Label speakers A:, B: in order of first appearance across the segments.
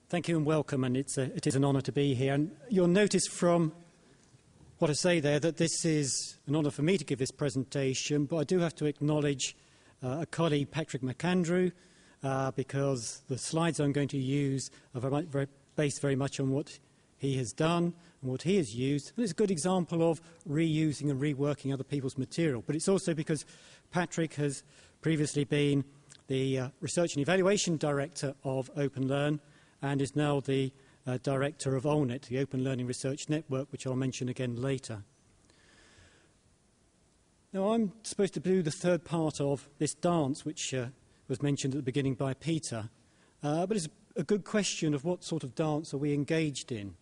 A: Thank you and welcome, and it is an honour to be here. And you'll notice from what I say there that this is an honour for me to give this presentation, but I do have to acknowledge a colleague, Patrick McAndrew, because the slides I'm going to use are based very much on what he has done and what he has used. And it's a good example of reusing and reworking other people's material. But it's also because Patrick has previously been the Research and Evaluation Director of OpenLearn and is now the Director of OLNET, the Open Learning Research Network, which I'll mention again later. Now, I'm supposed to do the third part of this dance, which was mentioned at the beginning by Peter. But it's a good question of what sort of dance are we engaged in?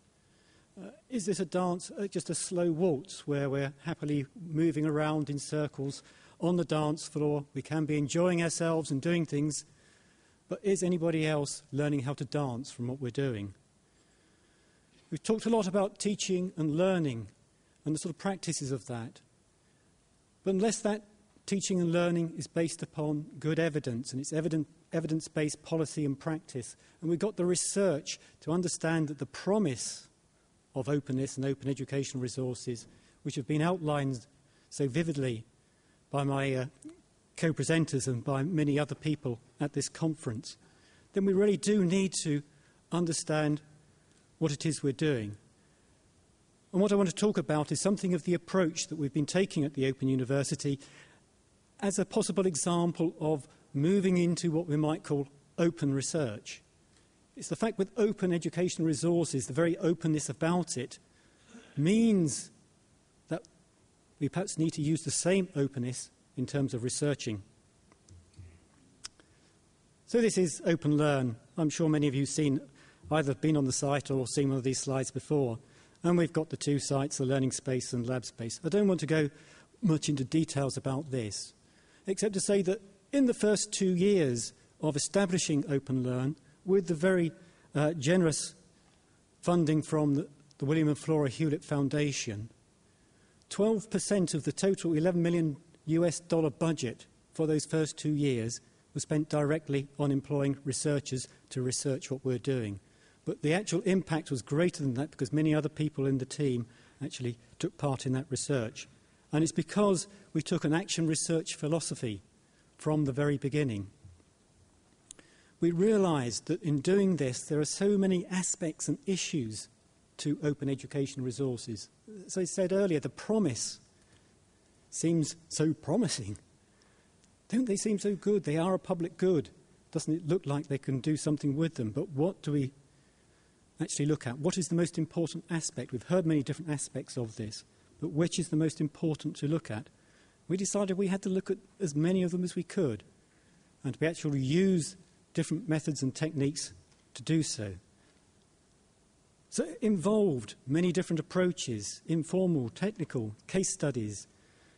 A: Is this a dance, just a slow waltz, where we're happily moving around in circles on the dance floor? We can be enjoying ourselves and doing things, but is anybody else learning how to dance from what we're doing? We've talked a lot about teaching and learning and the sort of practices of that. But unless that teaching and learning is based upon good evidence, and it's evidence-based policy and practice, and we've got the research to understand that the promise of openness and open educational resources, which have been outlined so vividly by my co-presenters and by many other people at this conference, then we really do need to understand what it is we're doing. And what I want to talk about is something of the approach that we've been taking at the Open University as a possible example of moving into what we might call open research. It's the fact with open educational resources, the very openness about it means that we perhaps need to use the same openness in terms of researching. So this is OpenLearn. I'm sure many of you have seen, either been on the site or seen one of these slides before. And we've got the two sites, the Learning Space and Lab Space. I don't want to go much into details about this, except to say that in the first 2 years of establishing OpenLearn, with the very generous funding from the William and Flora Hewlett Foundation, 12% of the total $11 million budget for those first 2 years was spent directly on employing researchers to research what we're doing. But the actual impact was greater than that because many other people in the team actually took part in that research. And it's because we took an action research philosophy from the very beginning. We realised that in doing this, there are so many aspects and issues to open education resources. As I said earlier, the promise seems so promising. Don't they seem so good? They are a public good. Doesn't it look like they can do something with them? But what do we actually look at? What is the most important aspect? We've heard many different aspects of this, but which is the most important to look at? We decided we had to look at as many of them as we could, and we actually use different methods and techniques to do so. So it involved many different approaches: informal, technical, case studies,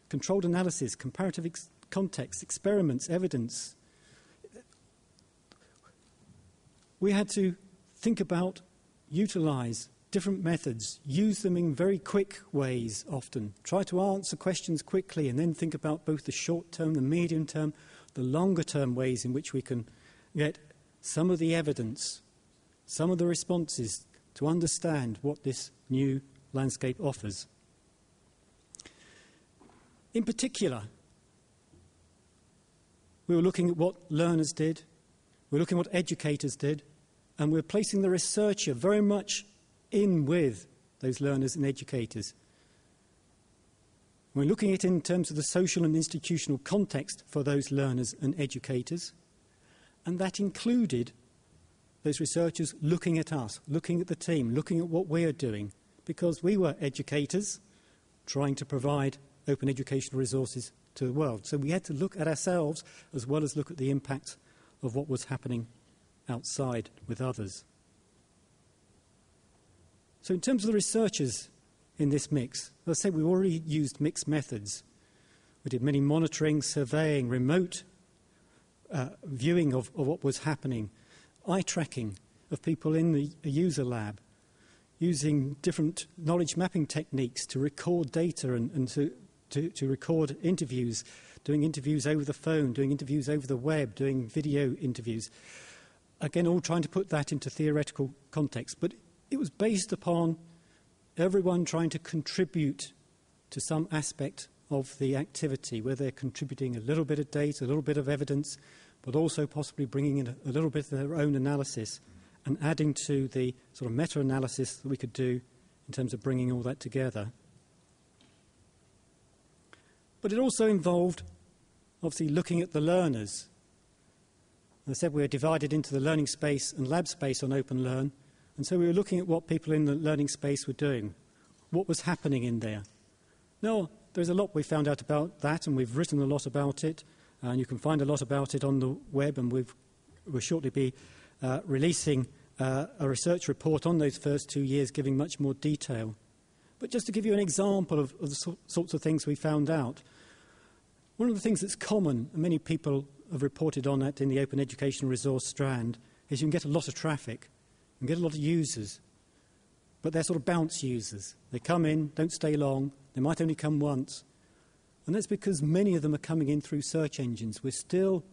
A: controlled analysis, comparative context, experiments, evidence. We had to think about, utilise different methods, use them in very quick ways often, try to answer questions quickly and then think about both the short term, the medium term, the longer term ways in which we can get some of the evidence, some of the responses to understand what this new landscape offers. In particular, we were looking at what learners did, we were looking at what educators did, and we're placing the researcher very much in with those learners and educators. We're looking at it in terms of the social and institutional context for those learners and educators, and that included those researchers looking at us, looking at the team, looking at what we're doing, because we were educators trying to provide open educational resources to the world. So we had to look at ourselves as well as look at the impact of what was happening outside with others. So in terms of the researchers in this mix, as I say, we already used mixed methods. We did many monitoring, surveying, remote viewing of what was happening, eye tracking of people in the user lab, using different knowledge mapping techniques to record data and to record interviews, doing interviews over the phone, doing interviews over the web, doing video interviews. again, all trying to put that into theoretical context. But it was based upon everyone trying to contribute to some aspect of the activity, where they're contributing a little bit of data, a little bit of evidence, but also possibly bringing in a little bit of their own analysis and adding to the sort of meta-analysis that we could do in terms of bringing all that together. But it also involved, obviously, looking at the learners. As I said, we're divided into the learning space and lab space on OpenLearn, and so we were looking at what people in the learning space were doing, what was happening in there. Now, there's a lot we found out about that, and we've written a lot about it, and you can find a lot about it on the web, and we'll shortly be releasing a research report on those first 2 years, giving much more detail. But just to give you an example of the sorts of things we found out, one of the things that's common, and many people have reported on it in the Open Education Resource strand, is you can get a lot of traffic, you can get a lot of users, but they're sort of bounce users. They come in, don't stay long, they might only come once. And that's because many of them are coming in through search engines. We've still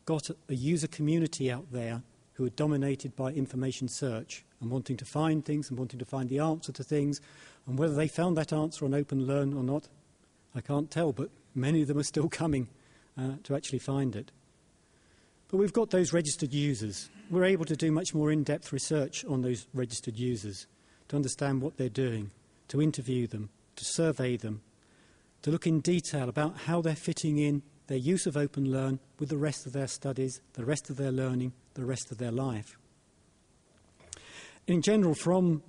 A: got a user community out there who are dominated by information search and wanting to find things and wanting to find the answer to things. And whether they found that answer on OpenLearn or not, I can't tell, but many of them are still coming to actually find it. But we've got those registered users. We're able to do much more in-depth research on those registered users, to understand what they're doing, to interview them, to survey them, to look in detail about how they're fitting in their use of OpenLearn with the rest of their studies, the rest of their learning, the rest of their life. In general, from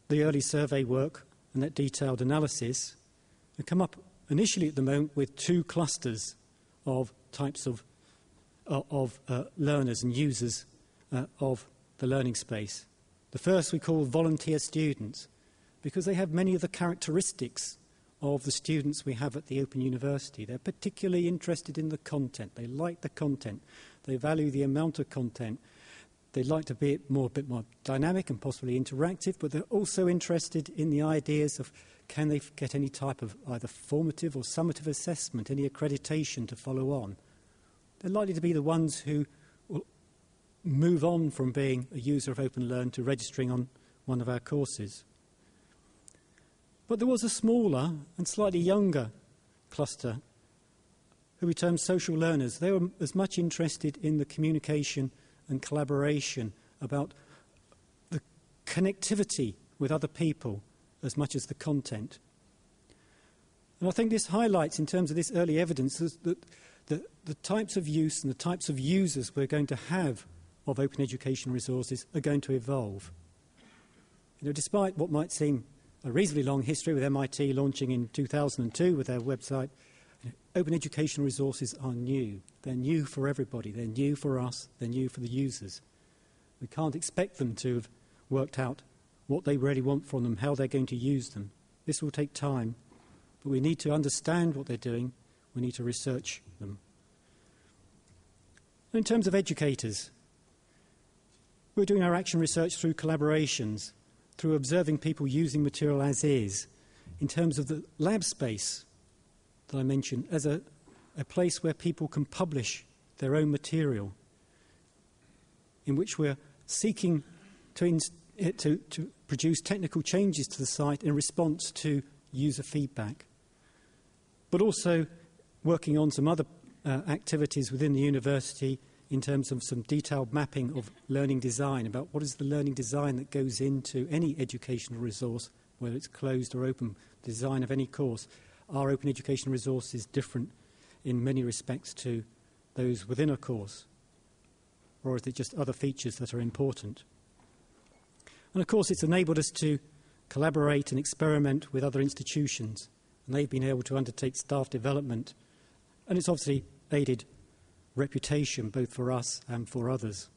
A: the early survey work and that detailed analysis, we come up initially at the moment with 2 clusters of types of learners and users of the learning space. The first we call volunteer students, because they have many of the characteristics of the students we have at the Open University. They're particularly interested in the content. They like the content. They value the amount of content. They'd like to be a bit more dynamic and possibly interactive, but they're also interested in the ideas of, can they get any type of either formative or summative assessment, any accreditation to follow on. They're likely to be the ones who will move on from being a user of OpenLearn to registering on one of our courses. But there was a smaller and slightly younger cluster who we termed social learners. They were as much interested in the communication and collaboration, about the connectivity with other people as much as the content. And I think this highlights, in terms of this early evidence, that the types of use and the types of users we're going to have of open education resources are going to evolve. You know, despite what might seem a reasonably long history, with MIT launching in 2002 with their website, open education resources are new. They're new for everybody. They're new for us. They're new for the users. We can't expect them to have worked out what they really want from them, how they're going to use them. This will take time, but we need to understand what they're doing. We need to research them. In terms of educators, we're doing our action research through collaborations, through observing people using material as is. In terms of the lab space that I mentioned, as a place where people can publish their own material, in which we're seeking to produce technical changes to the site in response to user feedback, but also working on some other activities within the university in terms of some detailed mapping of learning design, about what is the learning design that goes into any educational resource, whether it's closed or open, design of any course. Our open education resource is different in many respects to those within a course, or is it just other features that are important? And of course, it's enabled us to collaborate and experiment with other institutions, and they've been able to undertake staff development, and it's obviously aided reputation both for us and for others.